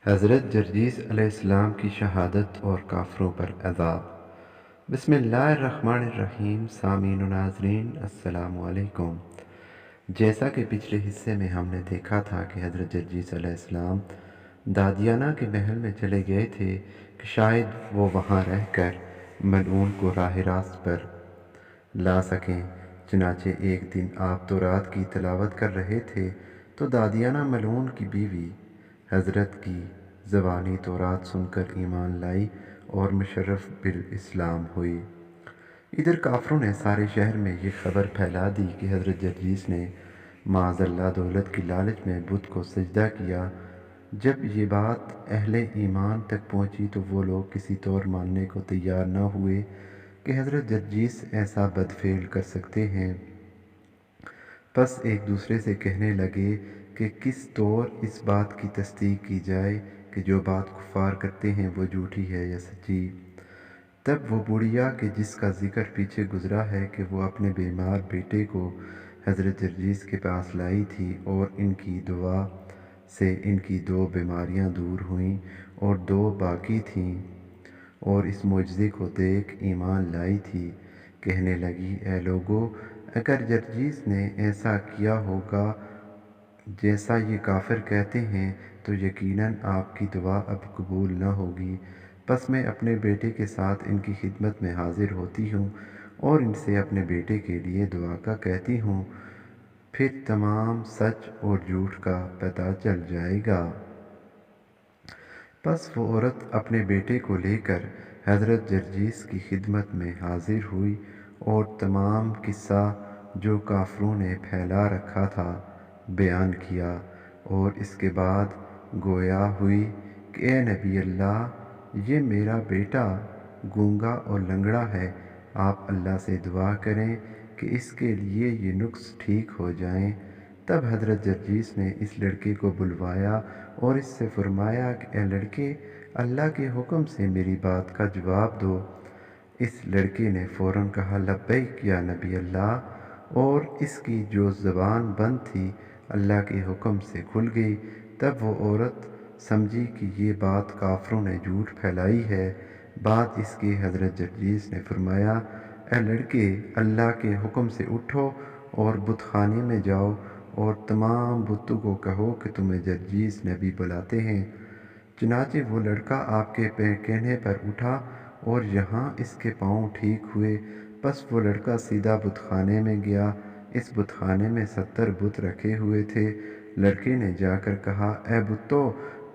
حضرت جرجیس علیہ السلام کی شہادت اور کافروں پر عذاب۔ بسم اللہ الرحمن الرحیم۔ سامعین و ناظرین السلام علیکم۔ جیسا کہ پچھلے حصے میں ہم نے دیکھا تھا کہ حضرت جرجیس علیہ السلام دادیانہ کے محل میں چلے گئے تھے کہ شاید وہ وہاں رہ کر ملعون کو راہ راست پر لا سکیں۔ چنانچہ ایک دن آپ تورات کی تلاوت کر رہے تھے تو دادیانہ ملعون کی بیوی حضرت کی زبانی تورات سن کر ایمان لائی اور مشرف بالاسلام ہوئی۔ ادھر کافروں نے سارے شہر میں یہ خبر پھیلا دی کہ حضرت جرجیس نے معاذ اللہ دولت کی لالچ میں بت کو سجدہ کیا۔ جب یہ بات اہل ایمان تک پہنچی تو وہ لوگ کسی طور ماننے کو تیار نہ ہوئے کہ حضرت جرجیس ایسا بدفعل کر سکتے ہیں۔ پس ایک دوسرے سے کہنے لگے کہ کس طور اس بات کی تصدیق کی جائے کہ جو بات کفار کرتے ہیں وہ جھوٹی ہے یا سچی۔ تب وہ بڑھیا کہ جس کا ذکر پیچھے گزرا ہے کہ وہ اپنے بیمار بیٹے کو حضرت جرجیس کے پاس لائی تھی اور ان کی دعا سے ان کی 2 بیماریاں دور ہوئیں اور 2 باقی تھیں، اور اس معجزے کو دیکھ ایمان لائی تھی۔ کہنے لگی، اے لوگو، اگر جرجیس نے ایسا کیا ہوگا جیسا یہ کافر کہتے ہیں تو یقیناً آپ کی دعا اب قبول نہ ہوگی۔ پس میں اپنے بیٹے کے ساتھ ان کی خدمت میں حاضر ہوتی ہوں اور ان سے اپنے بیٹے کے لیے دعا کا کہتی ہوں، پھر تمام سچ اور جھوٹ کا پتہ چل جائے گا۔ پس وہ عورت اپنے بیٹے کو لے کر حضرت جرجیس کی خدمت میں حاضر ہوئی اور تمام قصہ جو کافروں نے پھیلا رکھا تھا بیان کیا، اور اس کے بعد گویا ہوئی کہ اے نبی اللہ، یہ میرا بیٹا گونگا اور لنگڑا ہے، آپ اللہ سے دعا کریں کہ اس کے لیے یہ نقص ٹھیک ہو جائیں۔ تب حضرت جرجیس نے اس لڑکے کو بلوایا اور اس سے فرمایا کہ اے لڑکے، اللہ کے حکم سے میری بات کا جواب دو۔ اس لڑکے نے فوراً کہا، لبیک یا نبی اللہ، اور اس کی جو زبان بند تھی اللہ کے حکم سے کھل گئی۔ تب وہ عورت سمجھی کہ یہ بات کافروں نے جھوٹ پھیلائی ہے۔ بعد اس کے حضرت جرجیس نے فرمایا، اے لڑکے، اللہ کے حکم سے اٹھو اور بت خانے میں جاؤ اور تمام بتوں کو کہو کہ تمہیں جرجیس نبی بلاتے ہیں۔ چنانچہ وہ لڑکا آپ کے کہنے پر اٹھا اور یہاں اس کے پاؤں ٹھیک ہوئے۔ پس وہ لڑکا سیدھا بت خانے میں گیا۔ اس بت خانے میں 70 بت رکھے ہوئے تھے۔ لڑکے نے جا کر کہا، اے بتو،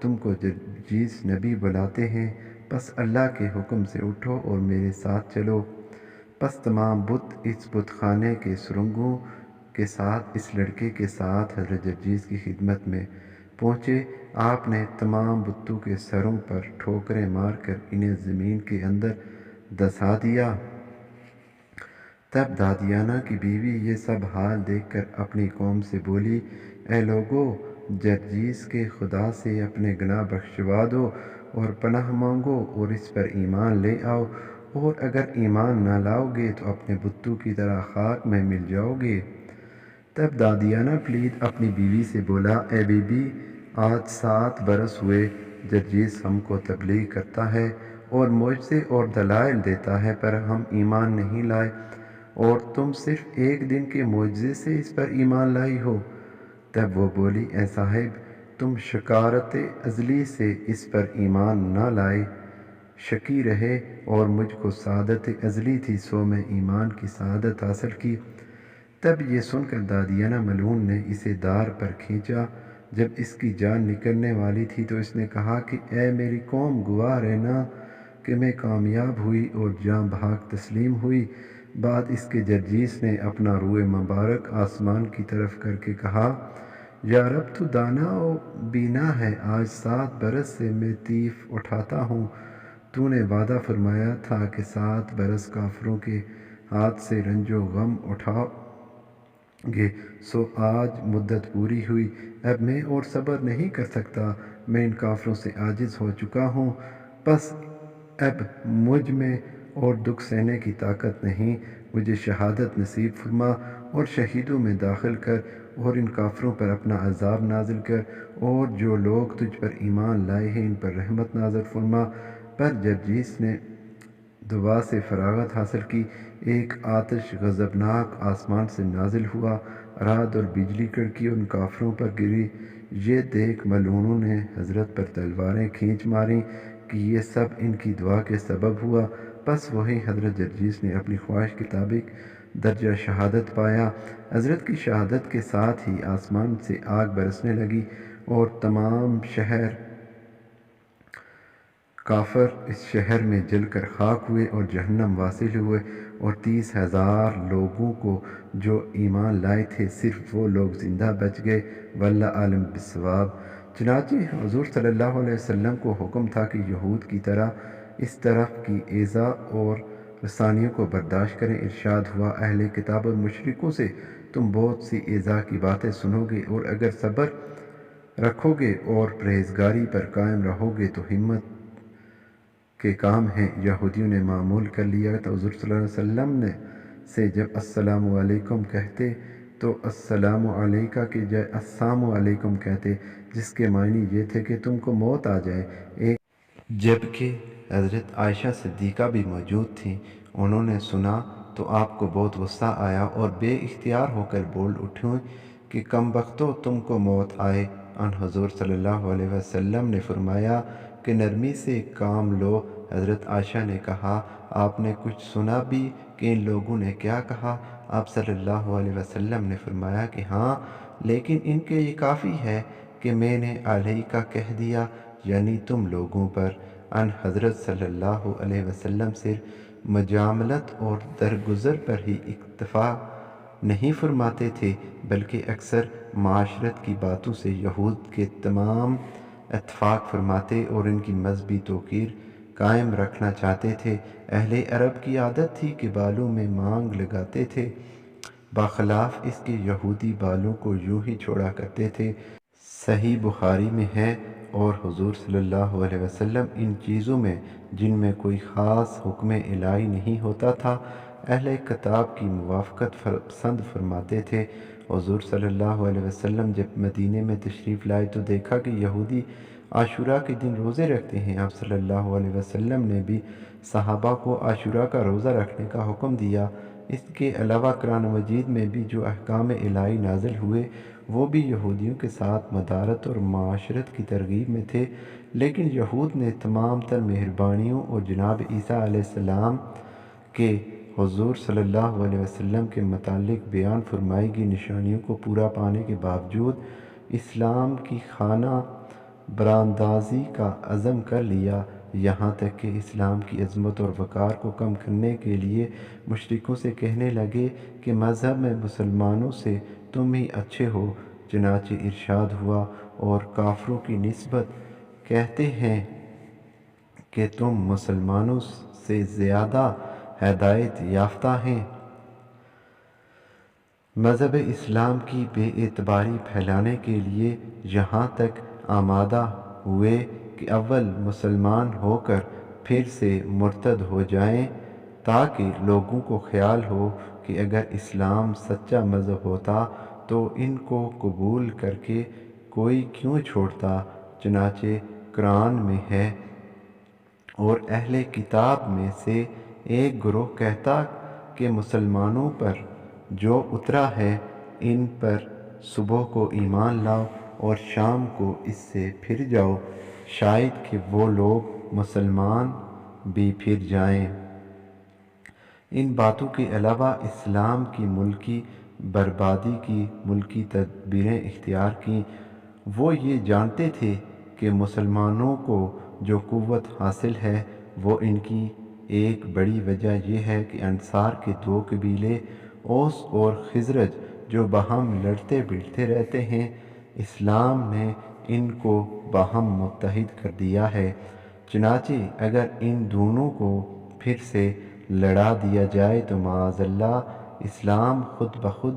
تم کو جرجیس نبی بلاتے ہیں، پس اللہ کے حکم سے اٹھو اور میرے ساتھ چلو۔ پس تمام بت اس بت خانے کے سرنگوں کے ساتھ اس لڑکے کے ساتھ حضرت جرجیس کی خدمت میں پہنچے۔ آپ نے تمام بتوں کے سروں پر ٹھوکریں مار کر انہیں زمین کے اندر دسا دیا۔ تب دادیانہ کی بیوی یہ سب حال دیکھ کر اپنی قوم سے بولی، اے لوگو، جرجیس کے خدا سے اپنے گناہ بخشوا دو اور پناہ مانگو اور اس پر ایمان لے آؤ، اور اگر ایمان نہ لاؤ گے تو اپنے بتوں کی طرح خاک میں مل جاؤ گے۔ تب دادیانہ پلید اپنی بیوی سے بولا، اے بی بی، آج 7 برس ہوئے جرجیس ہم کو تبلیغ کرتا ہے اور معجزے اور دلائل دیتا ہے، پر ہم ایمان نہیں لائے، اور تم صرف ایک دن کے معجزے سے اس پر ایمان لائی ہو۔ تب وہ بولی، اے صاحب، تم شکارت ازلی سے اس پر ایمان نہ لائے، شکی رہے، اور مجھ کو سعادت ازلی تھی، سو میں ایمان کی سعادت حاصل کی۔ تب یہ سن کر دادیانہ ملعون نے اسے دار پر کھینچا۔ جب اس کی جان نکلنے والی تھی تو اس نے کہا کہ اے میری قوم، گواہ رہنا کہ میں کامیاب ہوئی اور جاں بحق تسلیم ہوئی۔ بعد اس کے جرجیس نے اپنا روئے مبارک آسمان کی طرف کر کے کہا، یا رب، تو دانا و بینا ہے، آج 7 برس سے میں تیف اٹھاتا ہوں۔ تو نے وعدہ فرمایا تھا کہ 7 برس کافروں کے ہاتھ سے رنج و غم اٹھاؤ گے، سو آج مدت پوری ہوئی۔ اب میں اور صبر نہیں کر سکتا، میں ان کافروں سے عاجز ہو چکا ہوں، پس اب مجھ میں اور دکھ سہنے کی طاقت نہیں، مجھے شہادت نصیب فرما اور شہیدوں میں داخل کر اور ان کافروں پر اپنا عذاب نازل کر، اور جو لوگ تجھ پر ایمان لائے ہیں ان پر رحمت نازل فرما۔ پر جرجیس نے دعا سے فراغت حاصل کی۔ ایک آتش غضبناک آسمان سے نازل ہوا، رعد اور بجلی کڑکی اور ان کافروں پر گری۔ یہ دیکھ ملعونوں نے حضرت پر تلواریں کھینچ ماریں کہ یہ سب ان کی دعا کے سبب ہوا۔ پس وہیں حضرت جرجیس نے اپنی خواہش کے مطابق درجہ شہادت پایا۔ حضرت کی شہادت کے ساتھ ہی آسمان سے آگ برسنے لگی اور تمام شہر کافر اس شہر میں جل کر خاک ہوئے اور جہنم واصل ہوئے، اور 30,000 لوگوں کو جو ایمان لائے تھے صرف وہ لوگ زندہ بچ گئے، واللہ عالم بالصواب۔ چنانچہ حضور صلی اللہ علیہ وسلم کو حکم تھا کہ یہود کی طرح اس طرح کی ایذا اور رسانیوں کو برداشت کریں۔ ارشاد ہوا، اہل کتاب اور مشرکوں سے تم بہت سی ایذا کی باتیں سنو گے، اور اگر صبر رکھو گے اور پرہیزگاری پر قائم رہو گے تو ہمت کے کام ہیں۔ یہودیوں نے معمول کر لیا تو حضور صلی اللہ علیہ وسلم سے جب السلام علیکم کہتے تو السلام علیکہ کے جائے السلام علیکم کہتے، جس کے معنی یہ تھے کہ تم کو موت آ جائے۔ جبکہ حضرت عائشہ صدیقہ بھی موجود تھیں۔ انہوں نے سنا تو آپ کو بہت غصہ آیا اور بے اختیار ہو کر بول اٹھیں کہ کم بختو، تم کو موت آئے۔ ان حضور صلی اللہ علیہ وسلم نے فرمایا کہ نرمی سے کام لو۔ حضرت عائشہ نے کہا، آپ نے کچھ سنا بھی کہ ان لوگوں نے کیا کہا؟ آپ صلی اللہ علیہ وسلم نے فرمایا کہ ہاں، لیکن ان کے یہ کافی ہے کہ میں نے علیکہ کہہ دیا، یعنی تم لوگوں پر۔ ان حضرت صلی اللہ علیہ وسلم صرف مجاملت اور درگزر پر ہی اکتفا نہیں فرماتے تھے، بلکہ اکثر معاشرت کی باتوں سے یہود کے تمام اتفاق فرماتے اور ان کی مذہبی توقیر قائم رکھنا چاہتے تھے۔ اہل عرب کی عادت تھی کہ بالوں میں مانگ لگاتے تھے، بخلاف اس کے یہودی بالوں کو یوں ہی چھوڑا کرتے تھے۔ صحیح بخاری میں ہے، اور حضور صلی اللہ علیہ وسلم ان چیزوں میں جن میں کوئی خاص حکم الہی نہیں ہوتا تھا، اہل کتاب کی موافقت پسند فرماتے تھے۔ حضور صلی اللہ علیہ وسلم جب مدینے میں تشریف لائے تو دیکھا کہ یہودی عاشوراء کے دن روزے رکھتے ہیں۔ آپ صلی اللہ علیہ وسلم نے بھی صحابہ کو عاشوراء کا روزہ رکھنے کا حکم دیا۔ اس کے علاوہ قرآن مجید میں بھی جو احکام الہی نازل ہوئے وہ بھی یہودیوں کے ساتھ مدارت اور معاشرت کی ترغیب میں تھے، لیکن یہود نے تمام تر مہربانیوں اور جناب عیسیٰ علیہ السلام کے حضور صلی اللہ علیہ وسلم کے متعلق بیان فرمائی گئی نشانیوں کو پورا پانے کے باوجود اسلام کی خانہ براندازی کا عزم کر لیا، یہاں تک کہ اسلام کی عظمت اور وقار کو کم کرنے کے لیے مشرکوں سے کہنے لگے کہ مذہب میں مسلمانوں سے تم ہی اچھے ہو۔ چنانچہ ارشاد ہوا، اور کافروں کی نسبت کہتے ہیں کہ تم مسلمانوں سے زیادہ ہدایت یافتہ ہیں۔ مذہب اسلام کی بے اعتباری پھیلانے کے لیے یہاں تک آمادہ ہوئے کہ اول مسلمان ہو کر پھر سے مرتد ہو جائیں، تاکہ لوگوں کو خیال ہو کہ اگر اسلام سچا مذہب ہوتا تو ان کو قبول کر کے کوئی کیوں چھوڑتا۔ چنانچہ قرآن میں ہے، اور اہل کتاب میں سے ایک گروہ کہتا کہ مسلمانوں پر جو اترا ہے ان پر صبح کو ایمان لاؤ اور شام کو اس سے پھر جاؤ، شاید کہ وہ لوگ مسلمان بھی پھر جائیں۔ ان باتوں کے علاوہ اسلام کی ملکی بربادی کی ملکی تدبیریں اختیار کیں۔ وہ یہ جانتے تھے کہ مسلمانوں کو جو قوت حاصل ہے وہ ان کی ایک بڑی وجہ یہ ہے کہ انصار کے دو قبیلے اوس اور خزرج جو باہم لڑتے بھیڑتے رہتے ہیں، اسلام نے ان کو باہم متحد کر دیا ہے۔ چنانچہ اگر ان دونوں کو پھر سے لڑا دیا جائے تو معاذ اللہ اسلام خود بخود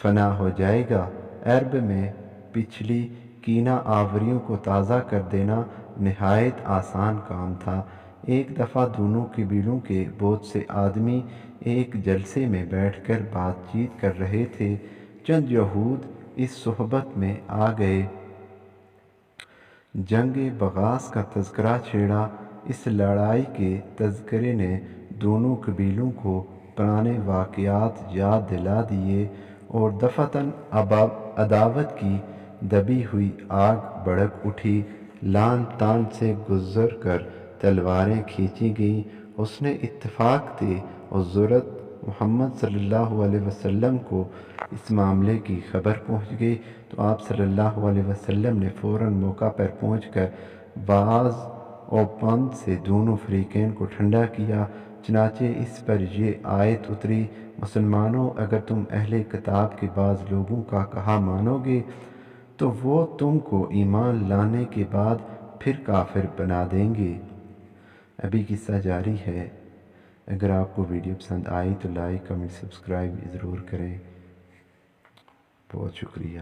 فنا ہو جائے گا۔ عرب میں پچھلی کینہ آوریوں کو تازہ کر دینا نہایت آسان کام تھا۔ ایک دفعہ دونوں قبیلوں کے بہت سے آدمی ایک جلسے میں بیٹھ کر بات چیت کر رہے تھے۔ چند یہود اس صحبت میں آ گئے۔ جنگ بغاس کا تذکرہ چھیڑا۔ اس لڑائی کے تذکرے نے دونوں قبیلوں کو پرانے واقعات یاد دلا دیے اور دفعتاً عداوت کی دبی ہوئی آگ بھڑک اٹھی۔ لعن طعن سے گزر کر تلواریں کھینچی گئیں۔ حسن اتفاق تھے حضرت محمد صلی اللہ علیہ وسلم کو اس معاملے کی خبر پہنچ گئی تو آپ صلی اللہ علیہ وسلم نے فوراً موقع پر پہنچ کر وعظ و پند سے دونوں فریقین کو ٹھنڈا کیا۔ چنانچہ اس پر یہ آیت اتری: مسلمانوں، اگر تم اہل کتاب کے بعض لوگوں کا کہا مانو گے تو وہ تم کو ایمان لانے کے بعد پھر کافر بنا دیں گے۔ ابھی قصہ جاری ہے۔ اگر آپ کو ویڈیو پسند آئی تو لائک، کمنٹ، سبسکرائب ضرور کریں۔ بہت شکریہ۔